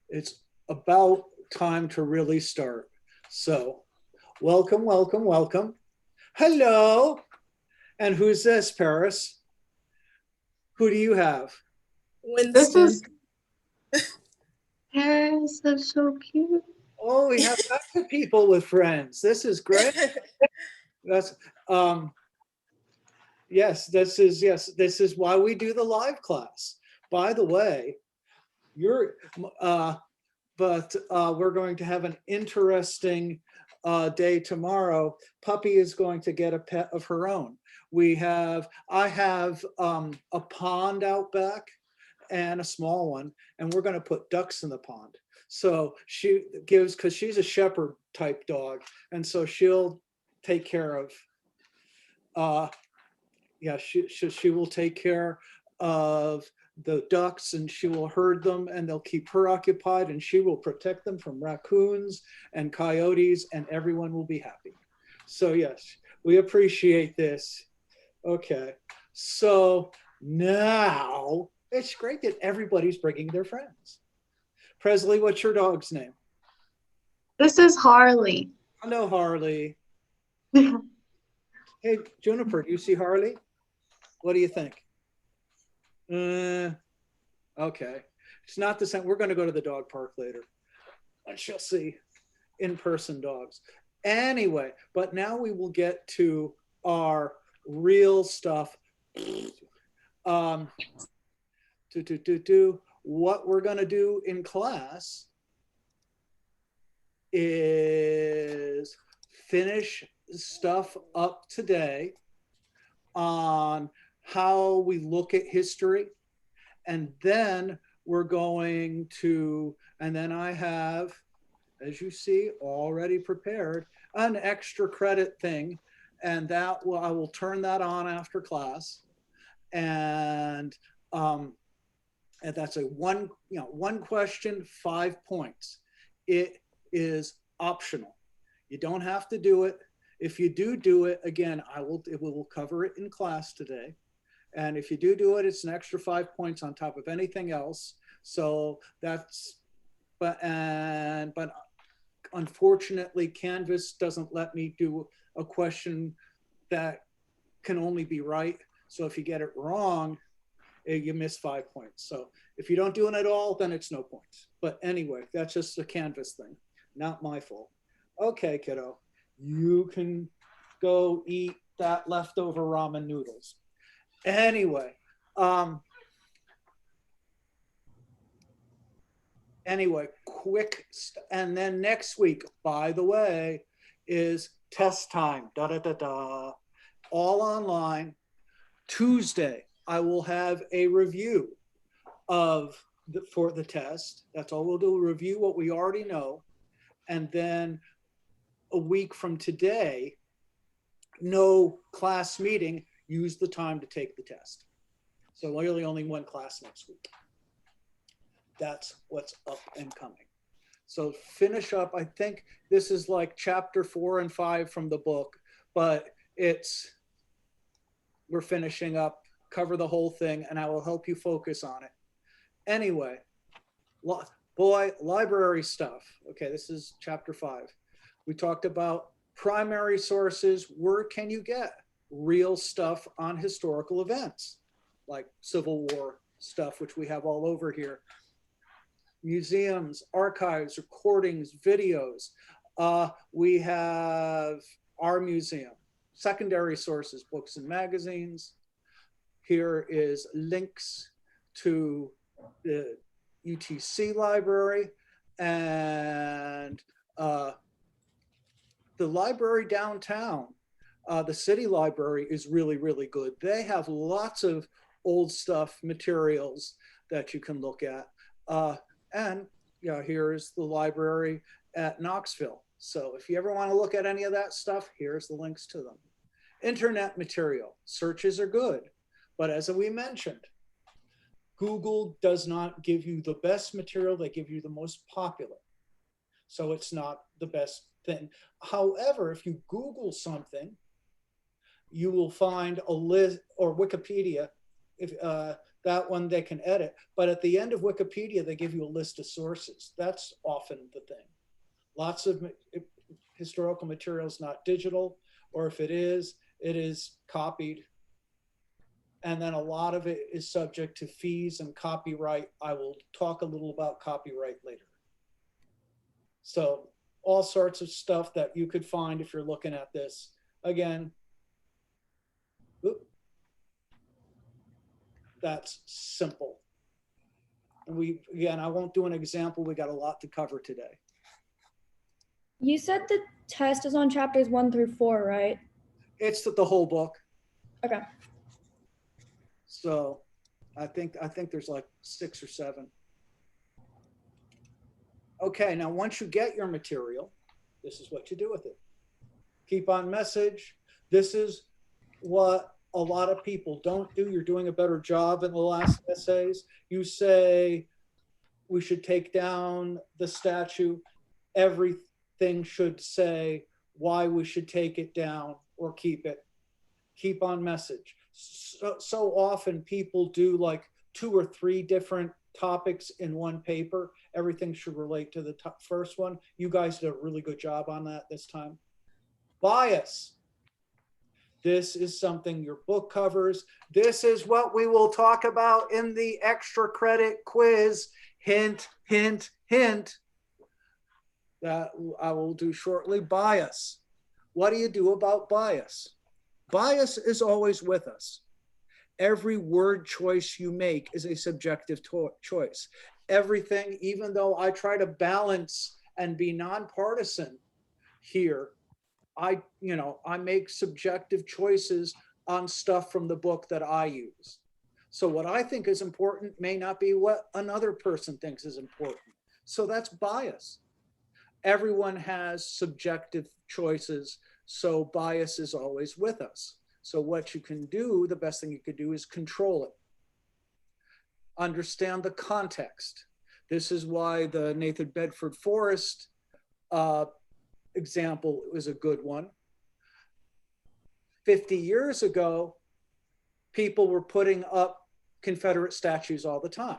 it's about time to really start. So, welcome, welcome, welcome. Hello. And who's this, Paris? Who do you have? This Winston. is Paris. That's so cute. Oh, we have lots of people with friends. This is great. That's this is why we do the live class. By the way, you're but we're going to have an interesting day tomorrow. Puppy is going to get a pet of her own. I have a pond out back and a small one, and we're going to put ducks in the pond. So she gives, because she's a shepherd type dog, and so she'll take care of, uh, yeah, she will take care of the ducks, and she will herd them, and they'll keep her occupied, and she will protect them from raccoons and coyotes, and everyone will be happy. So yes, we appreciate this. Okay, so now it's great that everybody's bringing their friends. Presley, what's your dog's name? This is Harley. Hello, Harley. Hey, Juniper, do you see Harley? What do you think? Okay. It's not the same. We're going to go to the dog park later and she'll see in-person dogs. Anyway, but now we will get to our real stuff. Um, What we're going to do in class is finish stuff up today on how we look at history. And then we're going to, and then I have, as you see, already prepared an extra credit thing. And I will turn that on after class. And that's a one question, 5 points. It is optional. You don't have to do it. If you do it, again, we will cover it in class today. And if you do it, it's an extra 5 points on top of anything else. So that's, but unfortunately, Canvas doesn't let me do a question that can only be right. So if you get it wrong, you miss 5 points. So if you don't do it at all, then it's no points. But anyway, that's just a Canvas thing, not my fault. Okay, kiddo, you can go eat that leftover ramen noodles. Anyway, and then next week, by the way, is test time. All online. Tuesday, I will have a review for the test. That's all we'll do, review what we already know. And then a week from today, no class meeting, use the time to take the test. So really only one class next week. That's what's up and coming. So finish up. I think this is like chapter 4 and 5 from the book, but we're finishing up, cover the whole thing, and I will help you focus on it. Anyway, library stuff. Okay, this is chapter 5. We talked about primary sources. Where can you get real stuff on historical events, like Civil War stuff, which we have all over here. Museums, archives, recordings, videos. We have our museum, secondary sources, books and magazines. Here is links to the UTC library and the library downtown. The city library is really, really good. They have lots of old stuff, materials that you can look at. And here is the library at Knoxville. So if you ever want to look at any of that stuff, here's the links to them. Internet material, searches are good. But as we mentioned, Google does not give you the best material, they give you the most popular. So it's not the best thing. However, if you Google something, you will find a list, or Wikipedia, that one they can edit. But at the end of Wikipedia, they give you a list of sources. That's often the thing. Lots of historical materials not digital, or if it is copied. And then a lot of it is subject to fees and copyright. I will talk a little about copyright later. So all sorts of stuff that you could find if you're looking at this. Again, that's simple. And again, I won't do an example. We got a lot to cover today. You said the test is on chapters 1 through 4, right? It's the whole book. Okay. So I think there's like 6 or 7. Okay, now once you get your material, this is what you do with it. Keep on message. This is what a lot of people don't do. You're doing a better job in the last essays. You say we should take down the statue. Everything should say why we should take it down or keep it. Keep on message. So often people do like 2 or 3 different topics in one paper. Everything should relate to the first one. You guys did a really good job on that this time. Bias. This is something your book covers. This is what we will talk about in the extra credit quiz. Hint, hint, hint. That I will do shortly. Bias. What do you do about bias? Bias is always with us. Every word choice you make is a subjective choice. Everything, even though I try to balance and be nonpartisan here, I make subjective choices on stuff from the book that I use. So what I think is important may not be what another person thinks is important. So that's bias. Everyone has subjective choices, so bias is always with us. So what you can do, the best thing you could do is control it. Understand the context. This is why the Nathan Bedford Forrest example is a good one. 50 years ago, people were putting up Confederate statues all the time.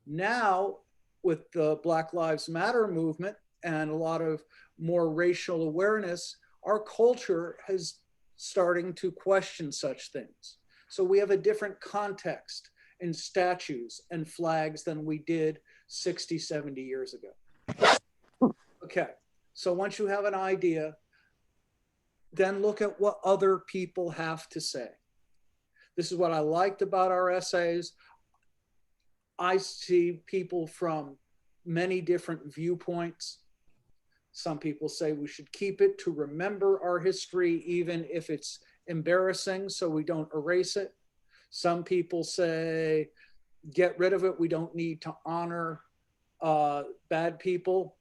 Now, with the Black Lives Matter movement and a lot of more racial awareness, our culture has starting to question such things. So we have a different context in statues and flags than we did 60, 70 years ago. Okay, so once you have an idea, then look at what other people have to say. This is what I liked about our essays. I see people from many different viewpoints. Some people say we should keep it to remember our history, even if it's embarrassing, so we don't erase it. Some people say, get rid of it. We don't need to honor bad people.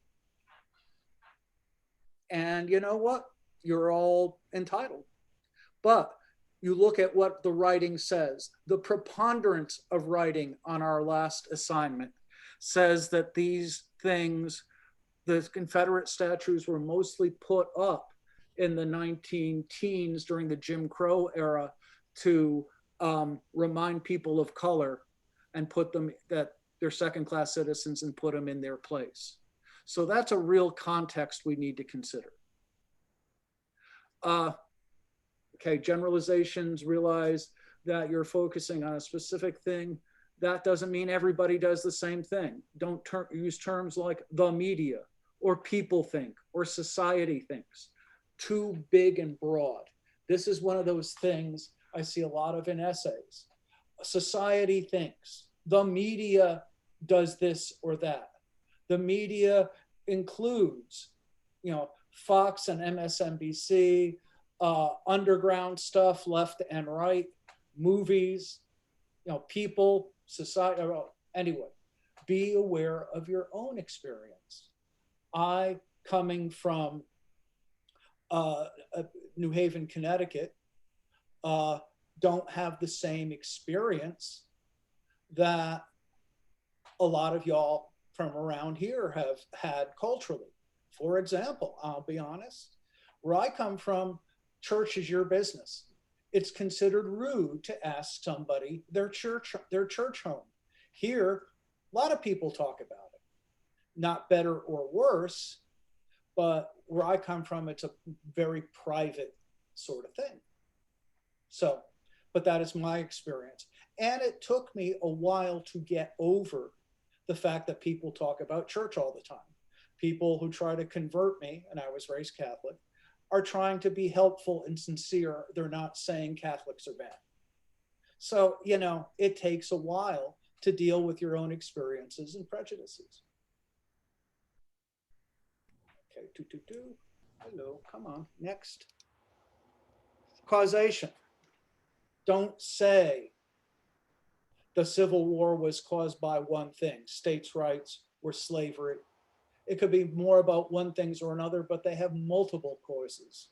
And you know what? You're all entitled. But you look at what the writing says. The preponderance of writing on our last assignment says that these things, the Confederate statues, were mostly put up in the 19-teens during the Jim Crow era to remind people of color and put them, that they're second-class citizens, and put them in their place. So that's a real context we need to consider. Okay, generalizations, realize that you're focusing on a specific thing. That doesn't mean everybody does the same thing. Don't use terms like the media or people think or society thinks. Too big and broad. This is one of those things I see a lot of in essays. Society thinks. The media does this or that. The media includes, Fox and MSNBC, underground stuff, left and right, movies, people, society. Anyway, be aware of your own experience. I, coming from New Haven, Connecticut, don't have the same experience that a lot of y'all from around here have had culturally. For example, I'll be honest, where I come from, church is your business. it's considered rude to ask somebody their church home. Here, a lot of people talk about it. Not better or worse, but where I come from, it's a very private sort of thing. So, but that is my experience. And it took me a while to get over the fact that people talk about church all the time. People who try to convert me, and I was raised Catholic, are trying to be helpful and sincere. They're not saying Catholics are bad. So, you know, it takes a while to deal with your own experiences and prejudices. Okay, hello, come on, next. Causation. Don't say the Civil War was caused by one thing, states' rights or slavery. It could be more about one thing or another, but they have multiple causes.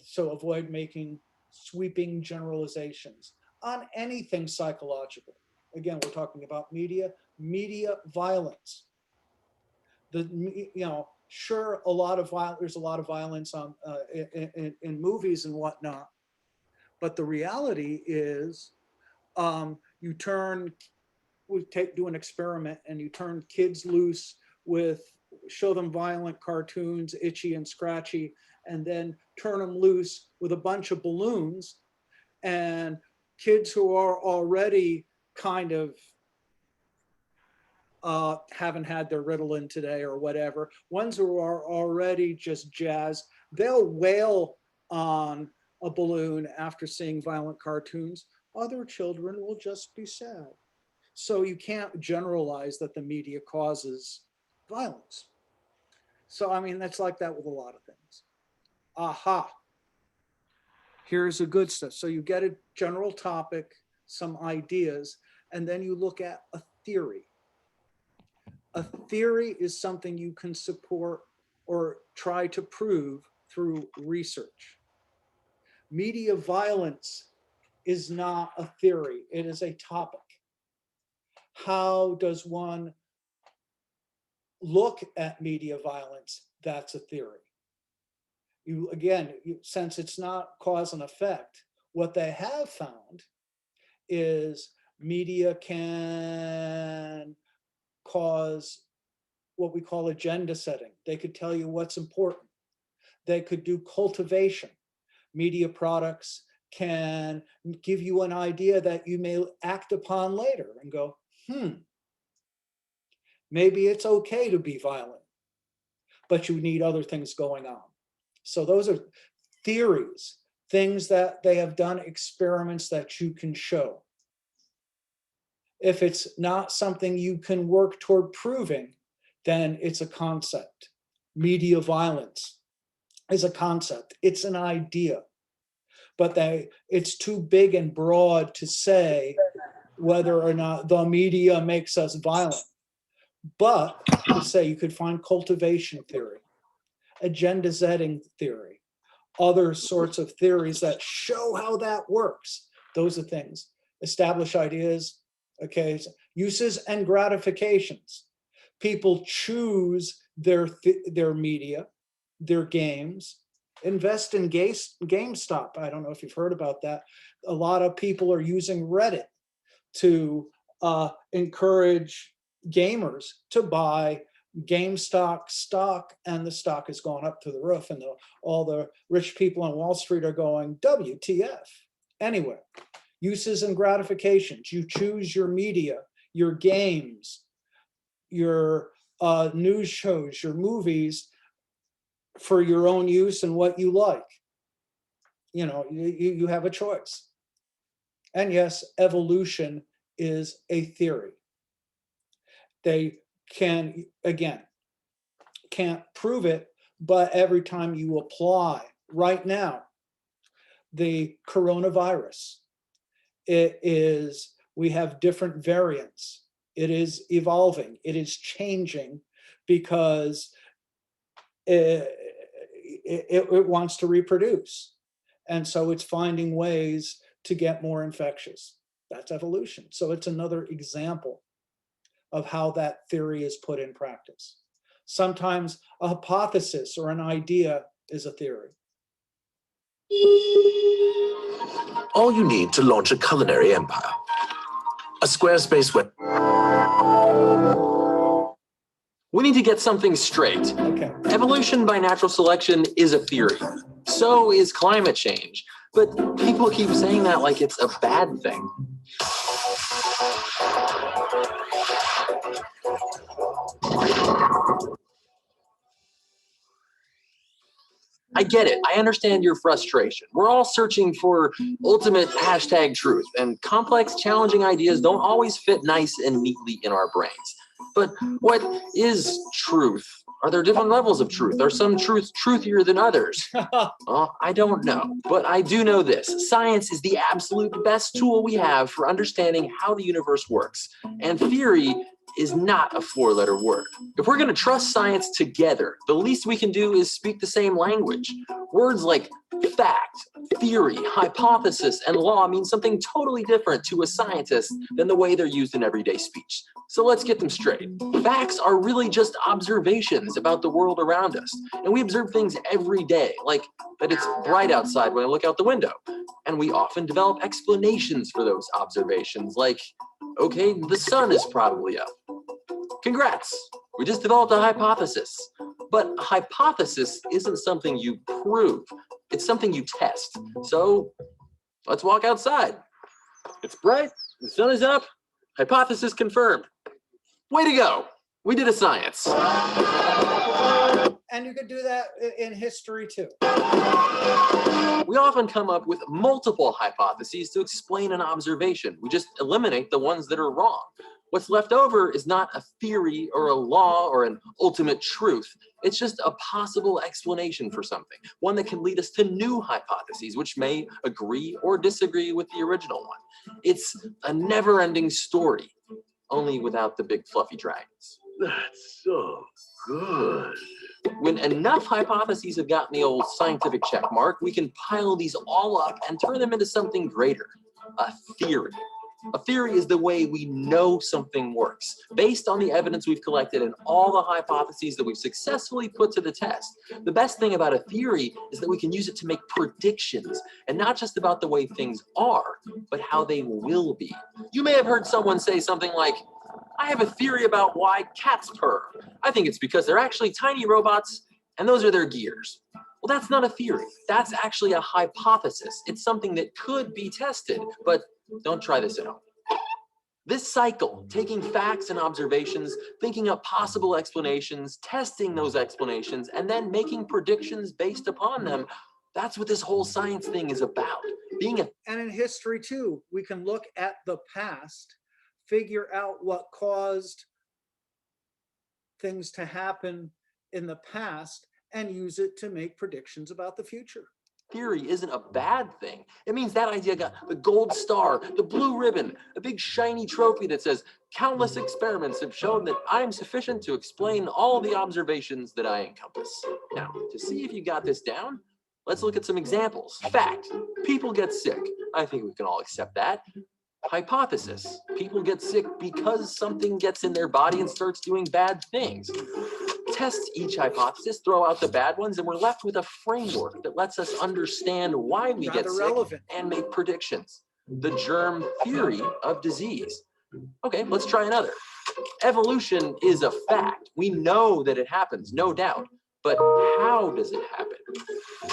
So avoid making sweeping generalizations on anything psychological. Again, we're talking about media violence. Sure, there's a lot of violence on in movies and whatnot, but the reality is, do an experiment and you turn kids loose show them violent cartoons, itchy and scratchy, and then turn them loose with a bunch of balloons, and kids who are already kind of haven't had their Ritalin today or whatever, ones who are already just jazzed, they'll wail on a balloon after seeing violent cartoons. Other children will just be sad. So you can't generalize that the media causes violence. So, I mean, that's like that with a lot of things. Aha. Here's a good stuff. So you get a general topic, some ideas, and then you look at a theory. A theory is something you can support or try to prove through research. Media violence is not a theory, it is a topic. How does one look at media violence? That's a theory. Since it's not cause and effect, what they have found is media can cause what we call agenda setting. They could tell you what's important. They could do cultivation. Media products can give you an idea that you may act upon later and go, maybe it's okay to be violent, but you need other things going on. So those are theories, things that they have done, experiments that you can show. If it's not something you can work toward proving, then it's a concept. Media violence is a concept. It's an idea. But it's too big and broad to say whether or not the media makes us violent. But to say you could find cultivation theory, agenda setting theory, other sorts of theories that show how that works. Those are things. Establish ideas, okay, uses and gratifications. People choose their media, their games. Invest in GameStop. I don't know if you've heard about that. A lot of people are using Reddit to encourage gamers to buy GameStop stock, and the stock has gone up to the roof, and all the rich people on Wall Street are going, WTF. Anyway, uses and gratifications. You choose your media, your games, your news shows, your movies for your own use and what you like. You know, you have a choice. And yes, evolution is a theory. They can't prove it, but every time you apply, right now, the coronavirus, we have different variants. It is evolving, it is changing because it wants to reproduce. And so it's finding ways to get more infectious. That's evolution. So it's another example of how that theory is put in practice. Sometimes a hypothesis or an idea is a theory. All you need to launch a culinary empire. A Squarespace web. We need to get something straight. Okay. Evolution by natural selection is a theory. So is climate change. But people keep saying that like it's a bad thing. I get it. I understand your frustration. We're all searching for ultimate hashtag truth, and complex, challenging ideas don't always fit nice and neatly in our brains. But what is truth? Are there different levels of truth? Are some truths truthier than others? Well, I don't know, but I do know this. Science is the absolute best tool we have for understanding how the universe works. And theory is not a four-letter word. If we're going to trust science together, the least we can do is speak the same language. Words like fact, theory, hypothesis, and law mean something totally different to a scientist than the way they're used in everyday speech. So let's get them straight. Facts are really just observations about the world around us. And we observe things every day, like that it's bright outside when I look out the window. And we often develop explanations for those observations, like, okay, the sun is probably up. Congrats, we just developed a hypothesis. But a hypothesis isn't something you prove, it's something you test. So let's walk outside. It's bright, the sun is up, hypothesis confirmed. Way to go, we did a science. And you could do that in history too. We often come up with multiple hypotheses to explain an observation. We just eliminate the ones that are wrong. What's left over is not a theory or a law or an ultimate truth. It's just a possible explanation for something, one that can lead us to new hypotheses, which may agree or disagree with the original one. It's a never-ending story, only without the big fluffy dragons. That's so good. When enough hypotheses have gotten the old scientific check mark, we can pile these all up and turn them into something greater, a theory. A theory is the way we know something works, based on the evidence we've collected and all the hypotheses that we've successfully put to the test. The best thing about a theory is that we can use it to make predictions, and not just about the way things are, but how they will be. You may have heard someone say something like, I have a theory about why cats purr. I think it's because they're actually tiny robots, and those are their gears. Well, that's not a theory. That's actually a hypothesis. It's something that could be tested, but don't try this at home. This cycle, taking facts and observations, thinking up possible explanations, testing those explanations, and then making predictions based upon them, that's what this whole science thing is about. And in history too, we can look at the past, figure out what caused things to happen in the past, and use it to make predictions about the future. Theory isn't a bad thing. It means that idea got the gold star, the blue ribbon, a big shiny trophy that says, countless experiments have shown that I'm sufficient to explain all the observations that I encompass. Now, to see if you got this down, let's look at some examples. Fact, people get sick. I think we can all accept that. Hypothesis, people get sick because something gets in their body and starts doing bad things. Test each hypothesis, throw out the bad ones, and we're left with a framework that lets us understand why we get sick and make predictions. The germ theory of disease. Okay, let's try another. Evolution is a fact. We know that it happens, no doubt. But how does it happen?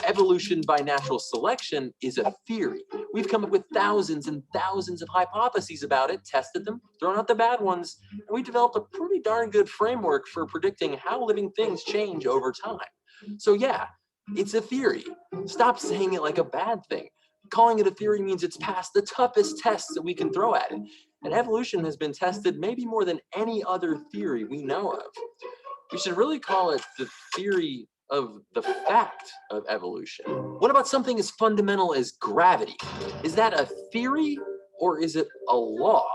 Evolution by natural selection is a theory. We've come up with thousands and thousands of hypotheses about it, tested them, thrown out the bad ones, and we developed a pretty darn good framework for predicting how living things change over time. So yeah, it's a theory. Stop saying it like a bad thing. Calling it a theory means it's passed the toughest tests that we can throw at it. And evolution has been tested maybe more than any other theory we know of. We should really call it the theory of the fact of evolution. What about something as fundamental as gravity? Is that a theory or is it a law?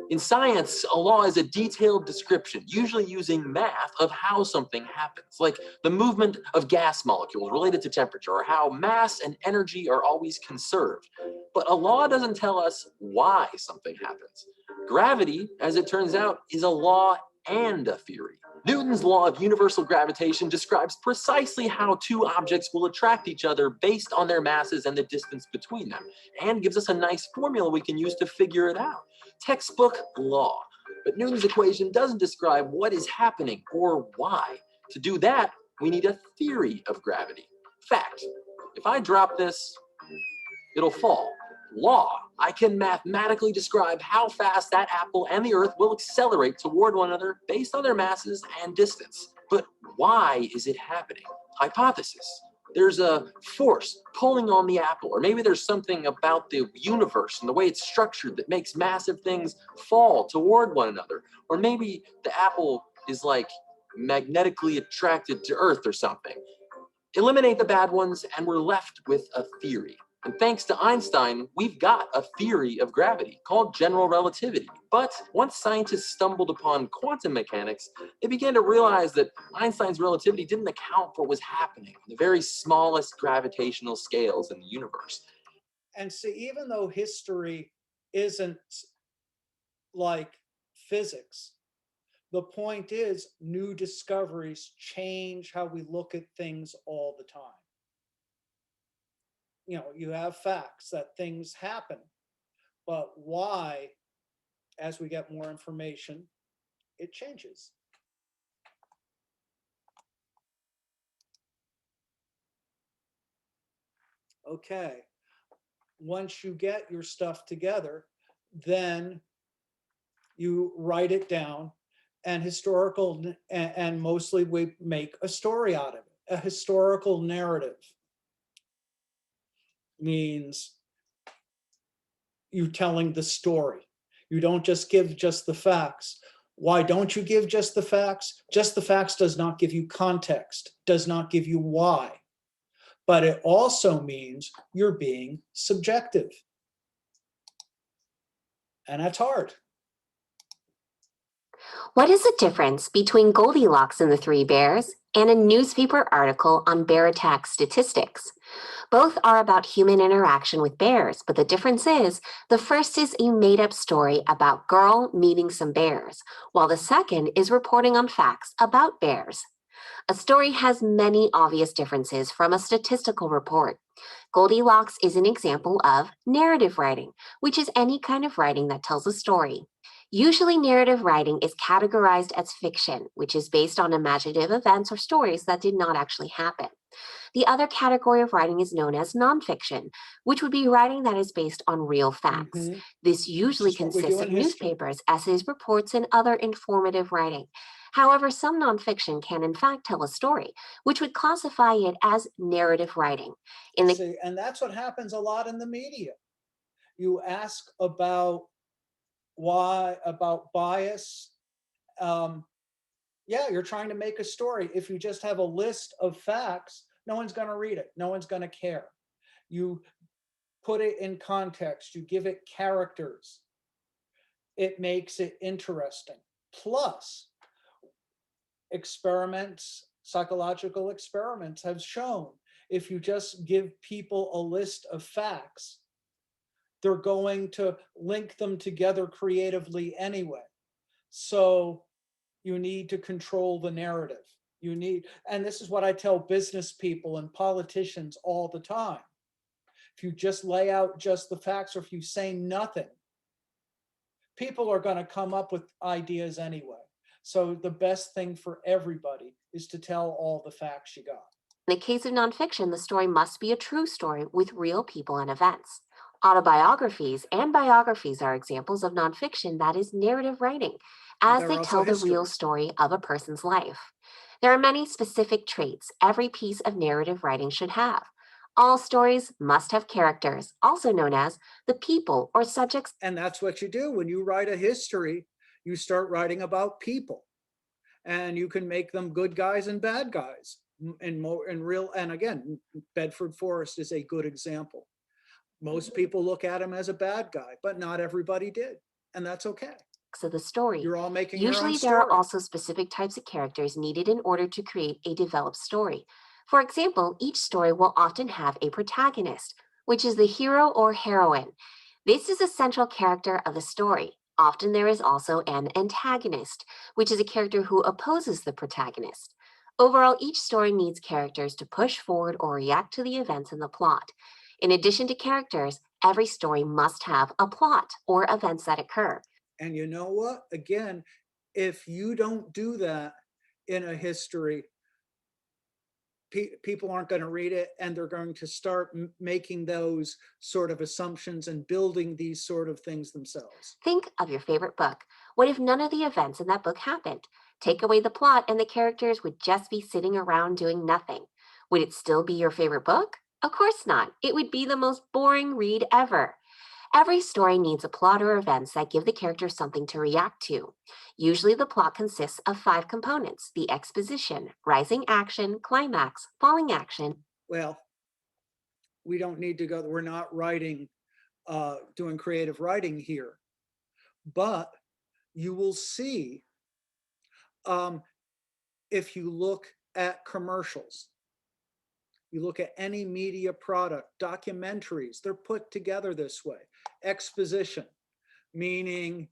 In science, a law is a detailed description, usually using math, of how something happens, like the movement of gas molecules related to temperature, or how mass and energy are always conserved. But a law doesn't tell us why something happens. Gravity, as it turns out, is a law and a theory. Newton's law of universal gravitation describes precisely how two objects will attract each other based on their masses and the distance between them, and gives us a nice formula we can use to figure it out. Textbook law. But Newton's equation doesn't describe what is happening or why. To do that, we need a theory of gravity. Fact, if I drop this, it'll fall. Law, I can mathematically describe how fast that apple and the earth will accelerate toward one another based on their masses and distance. But why is it happening? Hypothesis. There's a force pulling on the apple, or maybe there's something about the universe and the way it's structured that makes massive things fall toward one another. Or maybe the apple is like magnetically attracted to Earth or something. Eliminate the bad ones and we're left with a theory. And thanks to Einstein, we've got a theory of gravity called general relativity. But once scientists stumbled upon quantum mechanics, they began to realize that Einstein's relativity didn't account for what was happening on the very smallest gravitational scales in the universe. And see, even though history isn't like physics, the point is new discoveries change how we look at things all the time. You know, you have facts that things happen, but why, as we get more information, it changes. Okay, once you get your stuff together, then you write it down, and and mostly we make a story out of it. A historical narrative means you telling the story. You don't just give just the facts. Why don't you give just the facts? Just the facts does not give you context, does not give you why. But it also means you're being subjective. And that's hard. What is the difference between Goldilocks and the Three Bears and a newspaper article on bear attack statistics? Both are about human interaction with bears, but the difference is the first is a made-up story about girl meeting some bears, while the second is reporting on facts about bears. A story has many obvious differences from a statistical report. Goldilocks is an example of narrative writing, which is any kind of writing that tells a story. Usually, narrative writing is categorized as fiction, which is based on imaginative events or stories that did not actually happen. The other category of writing is known as nonfiction, which would be writing that is based on real facts. Mhm. This usually This is what we consists do of in history. newspapers, essays, reports, and other informative writing. However, some nonfiction can in fact tell a story, which would classify it as narrative writing. In the See, and that's what happens a lot in the media. You ask about about bias. Yeah, you're trying to make a story. If you just have a list of facts, no one's going to read it. No one's going to care. You put it in context. You give it characters. It makes it interesting. Plus, psychological experiments have shown if you just give people a list of facts, they're going to link them together creatively anyway. So you need to control the narrative. And this is what I tell business people and politicians all the time. If you just lay out just the facts, or if you say nothing, people are going to come up with ideas anyway. So the best thing for everybody is to tell all the facts you got. In the case of nonfiction, the story must be a true story with real people and events. Autobiographies and biographies are examples of nonfiction that is narrative writing, as They're they also tell the real histories. story of a person's life. There are many specific traits every piece of narrative writing should have. All stories must have characters, also known as the people or subjects. And that's what you do when you write a history. You start writing about people, and you can make them good guys and bad guys. And again, Bedford Forrest is a good example. Most people look at him as a bad guy, but not everybody did, and that's okay. Of the story. You're all making your own Usually, story. there are also specific types of characters needed in order to create a developed story. For example, each story will often have a protagonist, which is the hero or heroine. This is a central character of the story. Often there is also an antagonist, which is a character who opposes the protagonist. Overall, each story needs characters to push forward or react to the events in the plot. In addition to characters, every story must have a plot or events that occur. And you know what? Again, if you don't do that in a history, people aren't going to read it, and they're going to start making those sort of assumptions and building these sort of things themselves. Think of your favorite book. What if none of the events in that book happened? Take away the plot and the characters would just be sitting around doing nothing. Would it still be your favorite book? Of course not. It would be the most boring read ever. Every story needs a plot or events that give the characters something to react to. Usually the plot consists of 5 components: the exposition, rising action, climax, falling action. Well, we don't need to go, we're not writing, doing creative writing here, but you will see, if you look at commercials, you look at any media product, documentaries, they're put together this way. Exposition, meaning,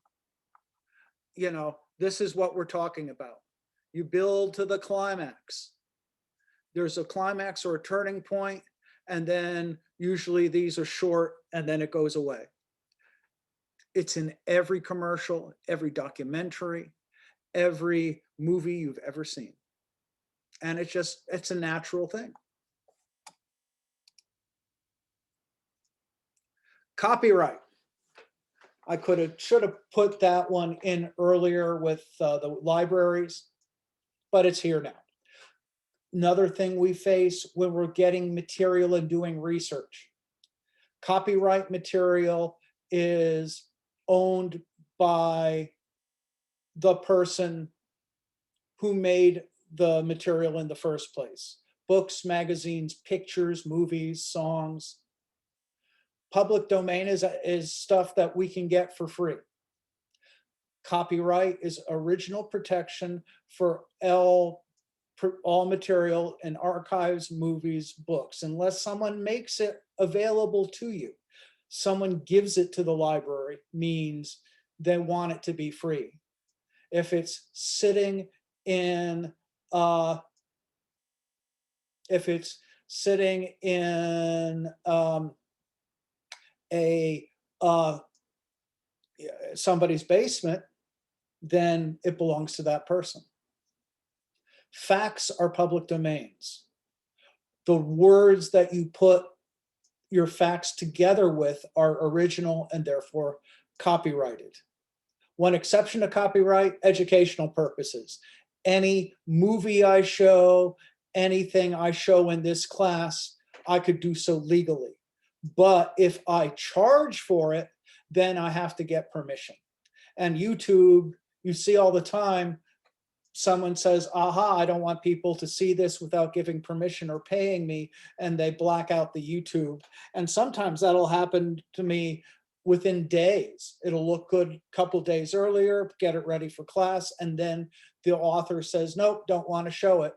you know, this is what we're talking about. You build to the climax. There's a climax or a turning point, and then usually these are short and then it goes away. It's in every commercial, every documentary, every movie you've ever seen. And it's a natural thing. Copyright. I should have put that one in earlier with the libraries, but it's here now. Another thing we face when we're getting material and doing research. Copyright material is owned by the person who made the material in the first place. Books, magazines, pictures, movies, songs. Public domain is stuff that we can get for free. Copyright is original protection for all material in archives, movies, books, unless someone makes it available to you. Someone gives it to the library means they want it to be free. If it's sitting in somebody's basement, then it belongs to that person. Facts are public domains. The words that you put your facts together with are original and therefore copyrighted. One exception to copyright: educational purposes. Any movie I show, anything I show in this class, I could do so legally. But if I charge for it, then I have to get permission. And YouTube, you see all the time, someone says, aha, I don't want people to see this without giving permission or paying me, and they black out the YouTube. And sometimes that'll happen to me within days. It'll look good a couple days earlier, get it ready for class, and then the author says, nope, don't want to show it.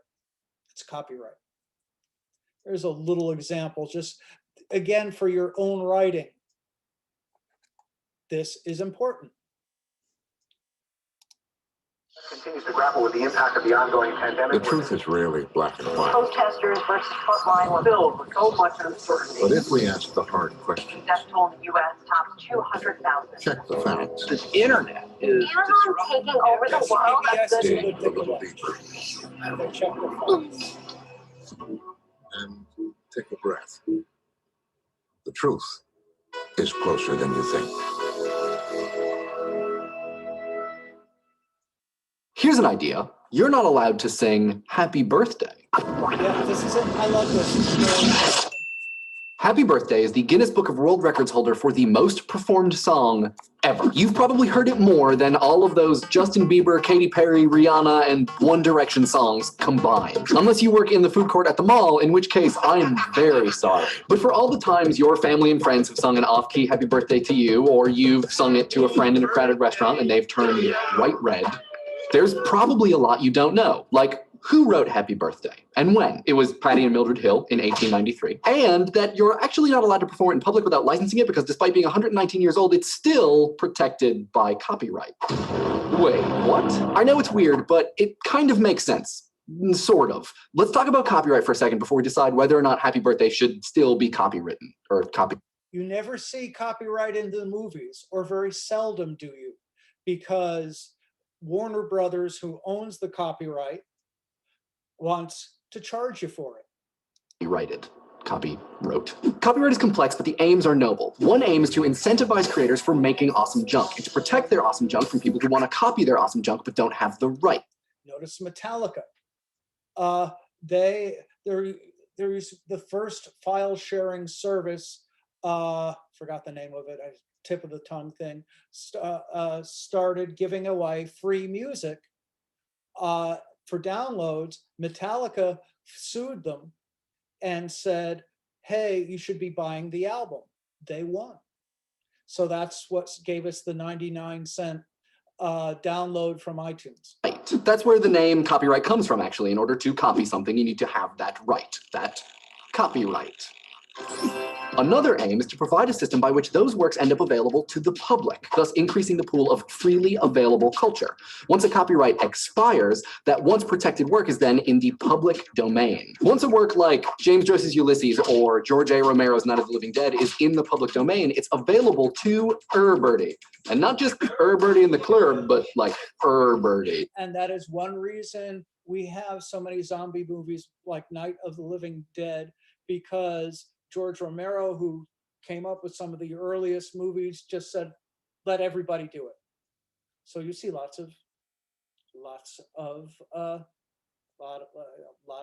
It's copyright. There's a little example, just again, for your own writing. This is important. Continues to grapple with the impact of the ongoing pandemic. The truth is rarely black and white. Protesters versus frontline were filled with so much uncertainty. But if we ask the hard questions, Death toll in the U.S. tops 200,000. check the facts, This internet is Amazon taking over the world. Yes, That's it's good. a dig good a little thing. deeper, Check the facts. and take a breath. The truth is closer than you think. Here's an idea. You're not allowed to sing Happy Birthday. Yeah, this is it. I love this. Happy Birthday is the Guinness Book of World Records holder for the most performed song ever. You've probably heard it more than all of those Justin Bieber, Katy Perry, Rihanna, and One Direction songs combined. Unless you work in the food court at the mall, in which case I'm very sorry. But for all the times your family and friends have sung an off-key Happy Birthday to you, or you've sung it to a friend in a crowded restaurant and they've turned bright red, there's probably a lot you don't know, like who wrote Happy Birthday and when. It was Patty and Mildred Hill in 1893. And that you're actually not allowed to perform it in public without licensing it because despite being 119 years old, it's still protected by copyright. Wait, what? I know it's weird, but it kind of makes sense. Sort of. Let's talk about copyright for a second before we decide whether or not Happy Birthday should still be copywritten or copy. You never see copyright in the movies, or very seldom do you, because Warner Brothers, who owns the copyright, wants to charge you for it. Copyrighted. Copywrote. Copyright is complex, but the aims are noble. One aim is to incentivize creators for making awesome junk and to protect their awesome junk from people who want to copy their awesome junk but don't have the right. Notice Metallica. There's the first file sharing service, forgot the name of it, tip of the tongue thing, started giving away free music for downloads. Metallica sued them and said, hey, you should be buying the album. They won. So that's what gave us the 99-cent download from iTunes. Right. That's where the name copyright comes from, actually. In order to copy something, you need to have that right, that copyright. Another aim is to provide a system by which those works end up available to the public, thus increasing the pool of freely available culture. Once a copyright expires, that once protected work is then in the public domain. Once a work like James Joyce's Ulysses or George A. Romero's Night of the Living Dead is in the public domain, it's available to Birdie. And not just Birdie in the club, but like Birdie. And that is one reason we have so many zombie movies like Night of the Living Dead, because George Romero, who came up with some of the earliest movies, just said, let everybody do it. So you see lots of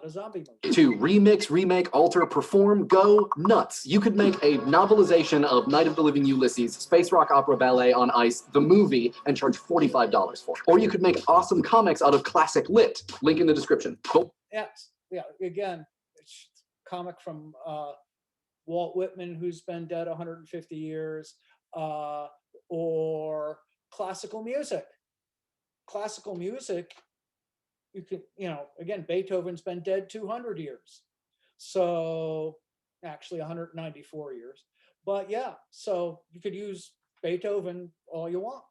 zombie movies. To remix, remake, alter, perform, go nuts. You could make a novelization of Night of the Living Ulysses, Space Rock Opera Ballet on Ice, the movie, and charge $45 for it. Or you could make awesome comics out of classic lit. Link in the description. Cool. Yes, yeah, again, it's a comic from Walt Whitman, who's been dead 150 years, or classical music. Classical music, you could, again, Beethoven's been dead 200 years. So actually 194 years. But yeah, so you could use Beethoven all you want.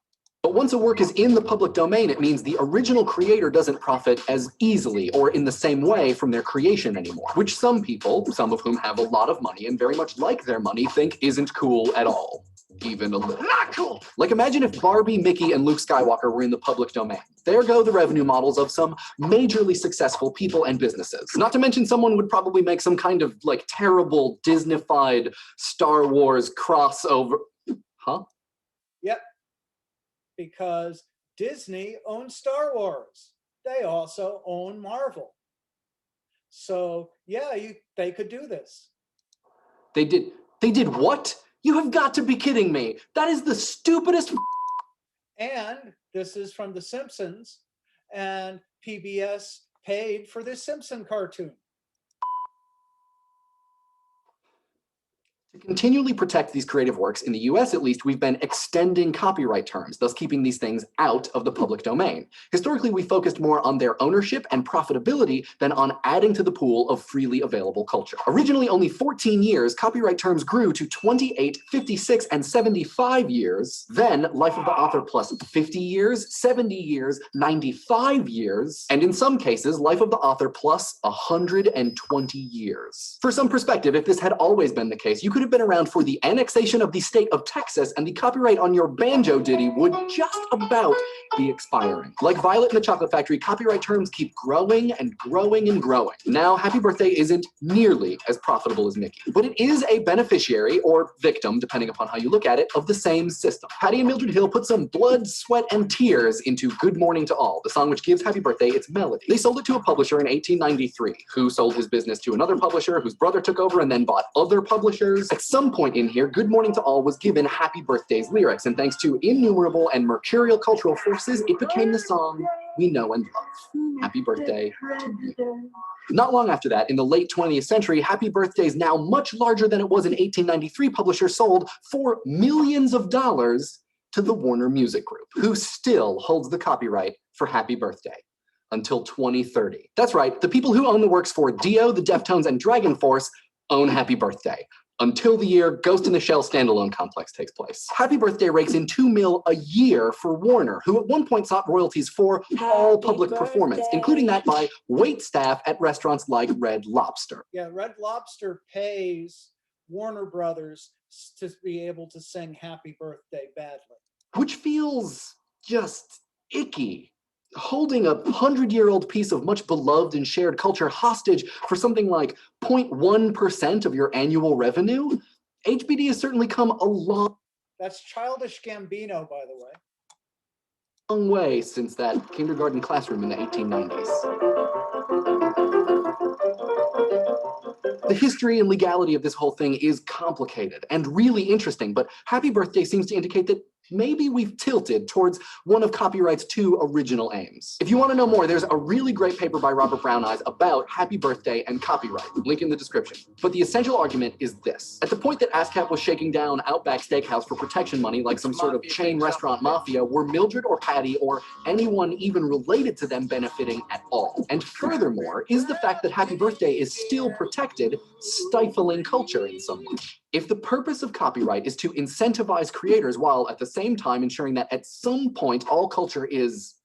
But once a work is in the public domain, it means the original creator doesn't profit as easily or in the same way from their creation anymore, which some people, some of whom have a lot of money and very much like their money, think isn't cool at all. Even a little. Not cool! Like imagine if Barbie, Mickey, and Luke Skywalker were in the public domain. There go the revenue models of some majorly successful people and businesses. Not to mention someone would probably make some kind of like terrible Disney-fied Star Wars crossover. Huh? Yep. Because Disney owns Star Wars. They also own Marvel. So yeah, they could do this. They did what? You have got to be kidding me. That is the stupidest. And this is from The Simpsons, and PBS paid for this Simpson cartoon. To continually protect these creative works, in the US at least, we've been extending copyright terms, thus keeping these things out of the public domain. Historically, we focused more on their ownership and profitability than on adding to the pool of freely available culture. Originally only 14 years, copyright terms grew to 28, 56, and 75 years. Then life of the author plus 50 years, 70 years, 95 years, and in some cases, life of the author plus 120 years. For some perspective, if this had always been the case, you could have been around for the annexation of the state of Texas, and the copyright on your banjo ditty would just about be expiring. Like Violet and the Chocolate Factory, copyright terms keep growing and growing and growing. Now, Happy Birthday isn't nearly as profitable as Mickey, but it is a beneficiary, or victim, depending upon how you look at it, of the same system. Patty and Mildred Hill put some blood, sweat, and tears into Good Morning to All, the song which gives Happy Birthday its melody. They sold it to a publisher in 1893, who sold his business to another publisher, whose brother took over and then bought other publishers. At some point in here, Good Morning to All was given Happy Birthday's lyrics, and thanks to innumerable and mercurial cultural forces, it became the song we know and love. Happy Birthday to you. Not long after that, in the late 20th century, Happy Birthday's now much larger than it was in 1893 publisher sold for millions of dollars to the Warner Music Group, who still holds the copyright for Happy Birthday. until 2030. That's right, the people who own the works for Dio, the Deftones, and Dragon Force own Happy Birthday, until the year Ghost in the Shell standalone complex takes place. Happy Birthday rakes in $2 million a year for Warner, who at one point sought royalties for all public performance, including that by wait staff at restaurants like Red Lobster. Yeah, Red Lobster pays Warner Brothers to be able to sing Happy Birthday badly. Which feels just icky. Holding a 100-year-old piece of much beloved and shared culture hostage for something like 0.1% of your annual revenue? HBD has certainly come a long That's Childish Gambino, by the way. way since that kindergarten classroom in the 1890s. The history and legality of this whole thing is complicated and really interesting, but Happy Birthday seems to indicate that maybe we've tilted towards one of copyright's two original aims. If you want to know more, there's a really great paper by Robert Brown Eyes about Happy Birthday and copyright, link in the description. But the essential argument is this. At the point that ASCAP was shaking down Outback Steakhouse for protection money like some sort of chain restaurant mafia, were Mildred or Patty or anyone even related to them benefiting at all? And furthermore, is the fact that Happy Birthday is still protected stifling culture in some way? If the purpose of copyright is to incentivize creators while at the same time ensuring that at some point all culture is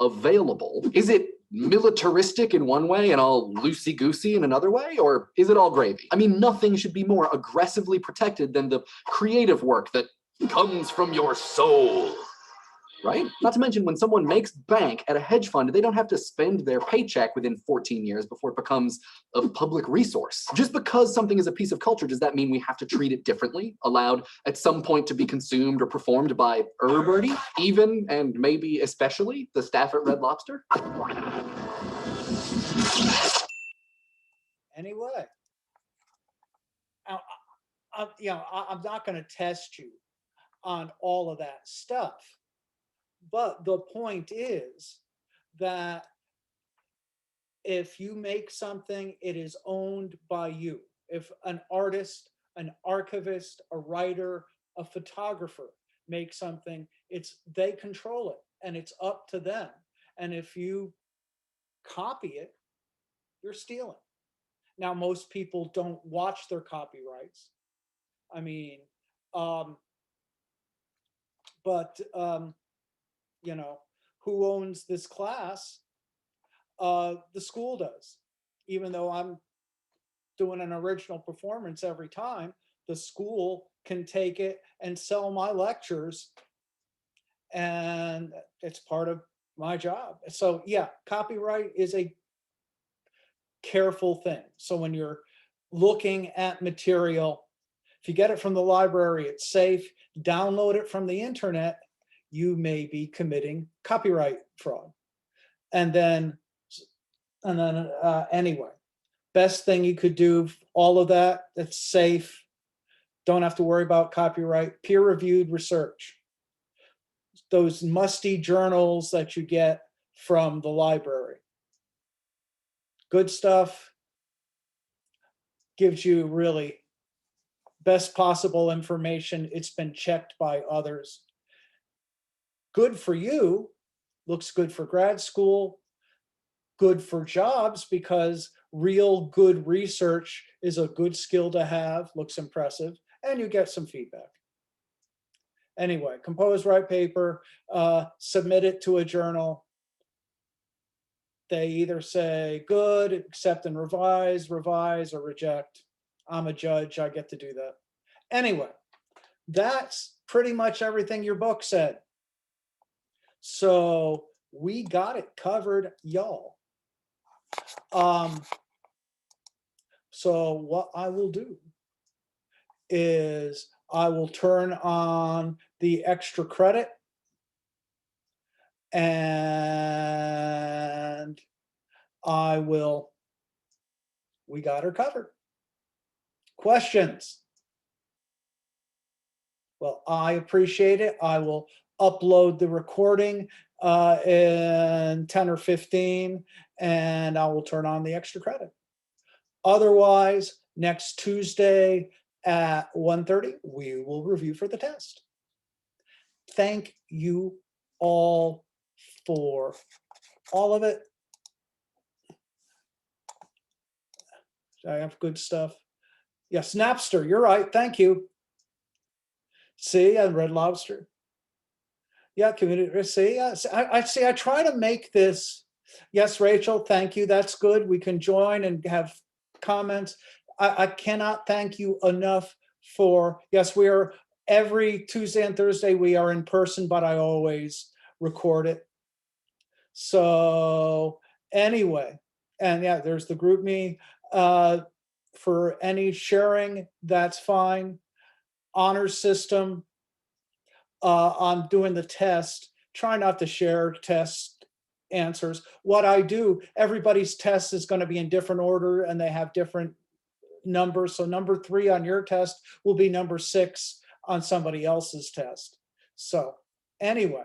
available, is it militaristic in one way and all loosey-goosey in another way? Or is it all gravy? I mean, nothing should be more aggressively protected than the creative work that comes from your soul. Right? Not to mention, when someone makes bank at a hedge fund, they don't have to spend their paycheck within 14 years before it becomes a public resource. Just because something is a piece of culture, does that mean we have to treat it differently? Allowed at some point to be consumed or performed by everybody, even and maybe especially the staff at Red Lobster? Anyway, I'm not going to test you on all of that stuff. But the point is that if you make something, it is owned by you. If an artist, an archivist, a writer, a photographer makes something, they control it and it's up to them. And if you copy it, you're stealing. Now, most people don't watch their copyrights. I mean, you know, who owns this class? The school does. Even though I'm doing an original performance every time, the school can take it and sell my lectures, and it's part of my job. So yeah, copyright is a careful thing. So when you're looking at material, if you get it from the library, it's safe. Download it from the internet, you may be committing copyright fraud. And then anyway, best thing you could do, all of that, that's safe. Don't have to worry about copyright, peer-reviewed research. Those musty journals that you get from the library. Good stuff, gives you really best possible information. It's been checked by others. Good for you, looks good for grad school, good for jobs because real good research is a good skill to have, looks impressive, and you get some feedback. Anyway, compose, write paper, submit it to a journal. They either say good, accept and revise, or reject. I'm a judge, I get to do that. Anyway, that's pretty much everything your book said. So we got it covered, y'all. So what I will do is I will turn on the extra credit and we got her covered. Questions? Well, I appreciate it. I will upload the recording in 10 or 15, and I will turn on the extra credit. Otherwise, next Tuesday at 1:30, we will review for the test. Thank you all for all of it. I have good stuff. Yes, Napster, you're right, thank you. See, and Red Lobster. Yeah, community, see, I see, I try to make this, yes, Rachel, thank you, that's good. We can join and have comments. I cannot thank you enough for, yes, we are every Tuesday and Thursday, we are in person, but I always record it. So anyway, and yeah, there's the group me. For any sharing, that's fine. Honor system, I'm doing the test, try not to share test answers. What I do, everybody's test is going to be in different order and they have different numbers. So number 3 on your test will be number 6 on somebody else's test. So anyway,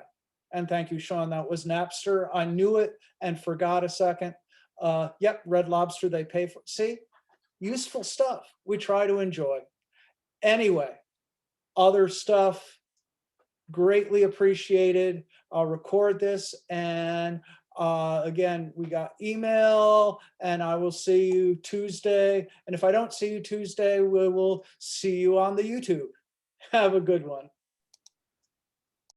and thank you, Sean, that was Napster. I knew it and forgot a second. Yep, Red Lobster, they pay for, see, useful stuff we try to enjoy. Anyway, other stuff, greatly appreciated. I'll record this, and again, we got email, and I will see you Tuesday. And if I don't see you Tuesday, we will see you on the YouTube. Have a good one.